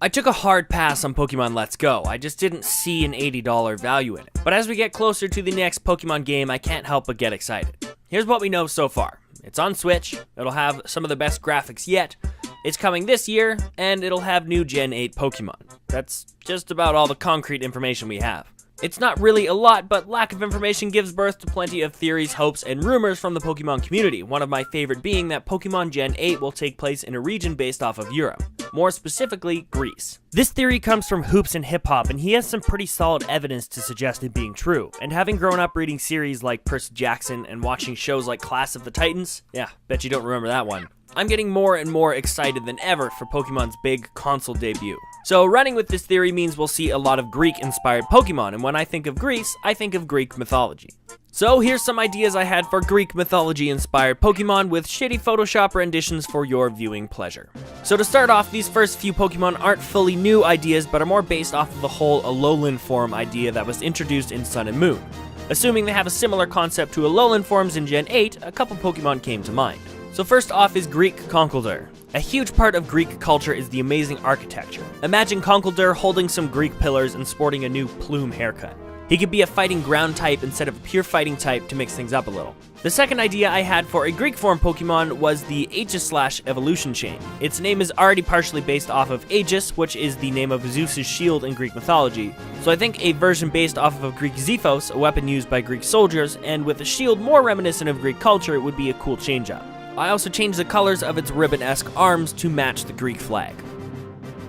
I took a hard pass on Pokemon Let's Go. I just didn't see an $80 value in it. But as we get closer to the next Pokemon game, I can't help but get excited. Here's what we know so far. It's on Switch, it'll have some of the best graphics yet, it's coming this year, and it'll have new Gen 8 Pokemon. That's just about all the concrete information we have. It's not really a lot, but lack of information gives birth to plenty of theories, hopes, and rumors from the Pokemon community, one of my favorite being that Pokemon Gen 8 will take place in a region based off of Europe, more specifically, Greece. This theory comes from Hoops and Hip Hop, and he has some pretty solid evidence to suggest it being true, and having grown up reading series like Percy Jackson and watching shows like Clash of the Titans, yeah, bet you don't remember that one, I'm getting more and more excited than ever for Pokemon's big console debut. So running with this theory means we'll see a lot of Greek-inspired Pokemon, and when I think of Greece, I think of Greek mythology. So here's some ideas I had for Greek mythology-inspired Pokemon with shitty Photoshop renditions for your viewing pleasure. So to start off, these first few Pokemon aren't fully new ideas, but are more based off of the whole Alolan form idea that was introduced in Sun and Moon. Assuming they have a similar concept to Alolan forms in Gen 8, a couple Pokemon came to mind. So first off is Greek Conkeldurr. A huge part of Greek culture is the amazing architecture. Imagine Conkeldurr holding some Greek pillars and sporting a new plume haircut. He could be a fighting ground type instead of a pure fighting type to mix things up a little. The second idea I had for a Greek form Pokemon was the Aegis/evolution chain. Its name is already partially based off of Aegis, which is the name of Zeus's shield in Greek mythology, so I think a version based off of Greek Xephos, a weapon used by Greek soldiers, and with a shield more reminiscent of Greek culture would be a cool change-up. I also changed the colors of its ribbon-esque arms to match the Greek flag.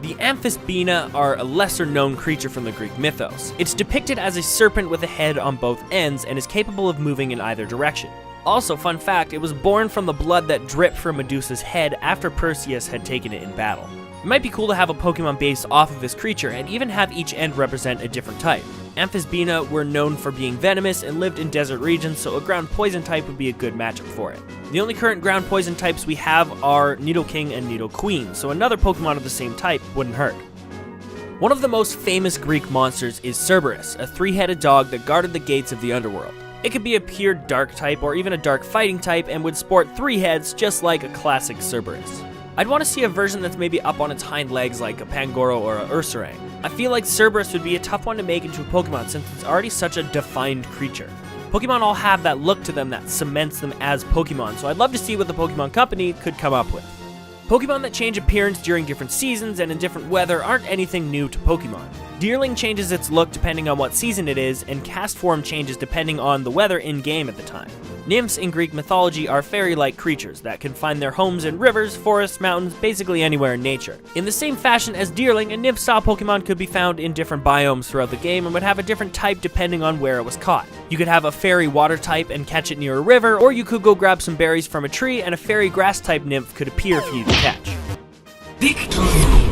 The Amphisbaena are a lesser-known creature from the Greek mythos. It's depicted as a serpent with a head on both ends and is capable of moving in either direction. Also, fun fact, it was born from the blood that dripped from Medusa's head after Perseus had taken it in battle. It might be cool to have a Pokemon based off of this creature and even have each end represent a different type. Amphisbaena were known for being venomous and lived in desert regions, so a ground poison type would be a good matchup for it. The only current ground poison types we have are Nidoking and Nidoqueen, so another Pokemon of the same type wouldn't hurt. One of the most famous Greek monsters is Cerberus, a three-headed dog that guarded the gates of the underworld. It could be a pure dark type or even a dark fighting type and would sport 3 heads just like a classic Cerberus. I'd want to see a version that's maybe up on its hind legs like a Pangoro or a Ursaring. I feel like Cerberus would be a tough one to make into a Pokemon since it's already such a defined creature. Pokemon all have that look to them that cements them as Pokemon, so I'd love to see what the Pokemon Company could come up with. Pokemon that change appearance during different seasons and in different weather aren't anything new to Pokemon. Deerling changes its look depending on what season it is, and cast form changes depending on the weather in-game at the time. Nymphs in Greek mythology are fairy-like creatures that can find their homes in rivers, forests, mountains, basically anywhere in nature. In the same fashion as Deerling, a nymph-style Pokemon could be found in different biomes throughout the game and would have a different type depending on where it was caught. You could have a fairy water type and catch it near a river, or you could go grab some berries from a tree and a fairy grass type nymph could appear for you to catch. Victory!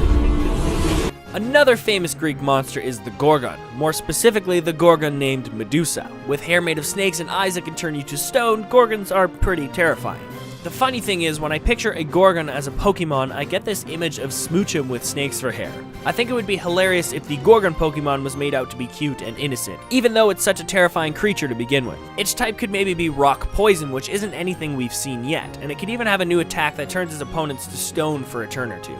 Another famous Greek monster is the Gorgon, more specifically the Gorgon named Medusa. With hair made of snakes and eyes that can turn you to stone, Gorgons are pretty terrifying. The funny thing is, when I picture a Gorgon as a Pokemon, I get this image of Smoochum with snakes for hair. I think it would be hilarious if the Gorgon Pokemon was made out to be cute and innocent, even though it's such a terrifying creature to begin with. Its type could maybe be Rock Poison, which isn't anything we've seen yet, and it could even have a new attack that turns its opponents to stone for a turn or two.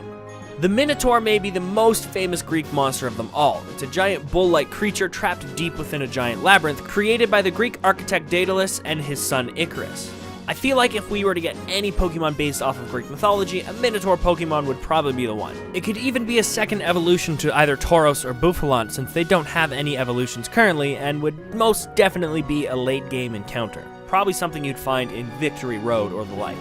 The Minotaur may be the most famous Greek monster of them all. It's a giant bull-like creature trapped deep within a giant labyrinth created by the Greek architect Daedalus and his son Icarus. I feel like if we were to get any Pokemon based off of Greek mythology, a Minotaur Pokemon would probably be the one. It could even be a second evolution to either Tauros or Bouffalant since they don't have any evolutions currently and would most definitely be a late game encounter. Probably something you'd find in Victory Road or the like.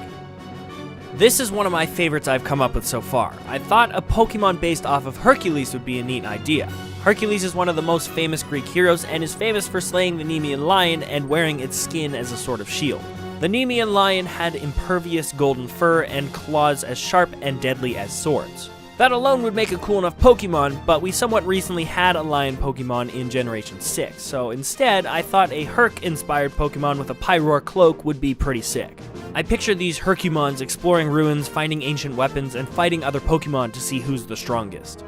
This is one of my favorites I've come up with so far. I thought a Pokemon based off of Hercules would be a neat idea. Hercules is one of the most famous Greek heroes and is famous for slaying the Nemean lion and wearing its skin as a sort of shield. The Nemean lion had impervious golden fur and claws as sharp and deadly as swords. That alone would make a cool enough Pokemon, but we somewhat recently had a lion Pokemon in Generation 6, so instead I thought a Herc-inspired Pokemon with a Pyroar cloak would be pretty sick. I picture these Hercumons exploring ruins, finding ancient weapons, and fighting other Pokemon to see who's the strongest.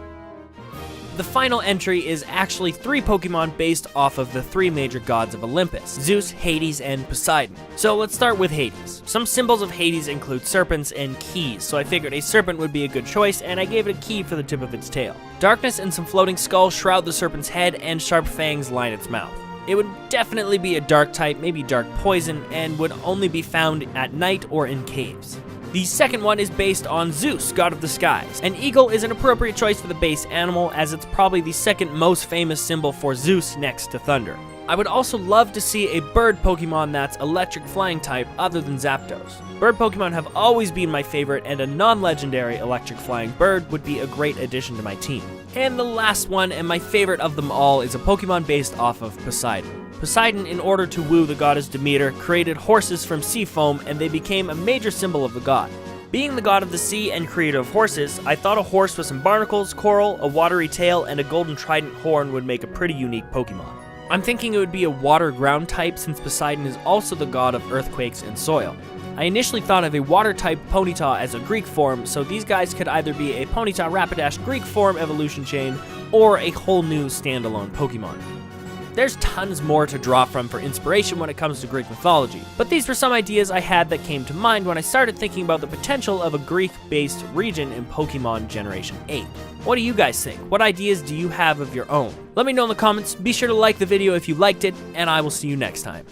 The final entry is actually 3 Pokemon based off of the 3 major gods of Olympus: Zeus, Hades, and Poseidon. So let's start with Hades. Some symbols of Hades include serpents and keys, so I figured a serpent would be a good choice, and I gave it a key for the tip of its tail. Darkness and some floating skulls shroud the serpent's head, and sharp fangs line its mouth. It would definitely be a dark type, maybe dark poison, and would only be found at night or in caves. The second one is based on Zeus, god of the skies. An eagle is an appropriate choice for the base animal, as it's probably the second most famous symbol for Zeus next to thunder. I would also love to see a bird Pokemon that's electric flying type other than Zapdos. Bird Pokemon have always been my favorite, and a non-legendary electric flying bird would be a great addition to my team. And the last one, and my favorite of them all, is a Pokemon based off of Poseidon. Poseidon, in order to woo the goddess Demeter, created horses from sea foam, and they became a major symbol of the god. Being the god of the sea and creator of horses, I thought a horse with some barnacles, coral, a watery tail, and a golden trident horn would make a pretty unique Pokemon. I'm thinking it would be a water ground type, since Poseidon is also the god of earthquakes and soil. I initially thought of a water type Ponyta as a Greek form, so these guys could either be a Ponyta Rapidash Greek form evolution chain, or a whole new standalone Pokemon. There's tons more to draw from for inspiration when it comes to Greek mythology, but these were some ideas I had that came to mind when I started thinking about the potential of a Greek-based region in Pokemon Generation 8. What do you guys think? What ideas do you have of your own? Let me know in the comments, be sure to like the video if you liked it, and I will see you next time.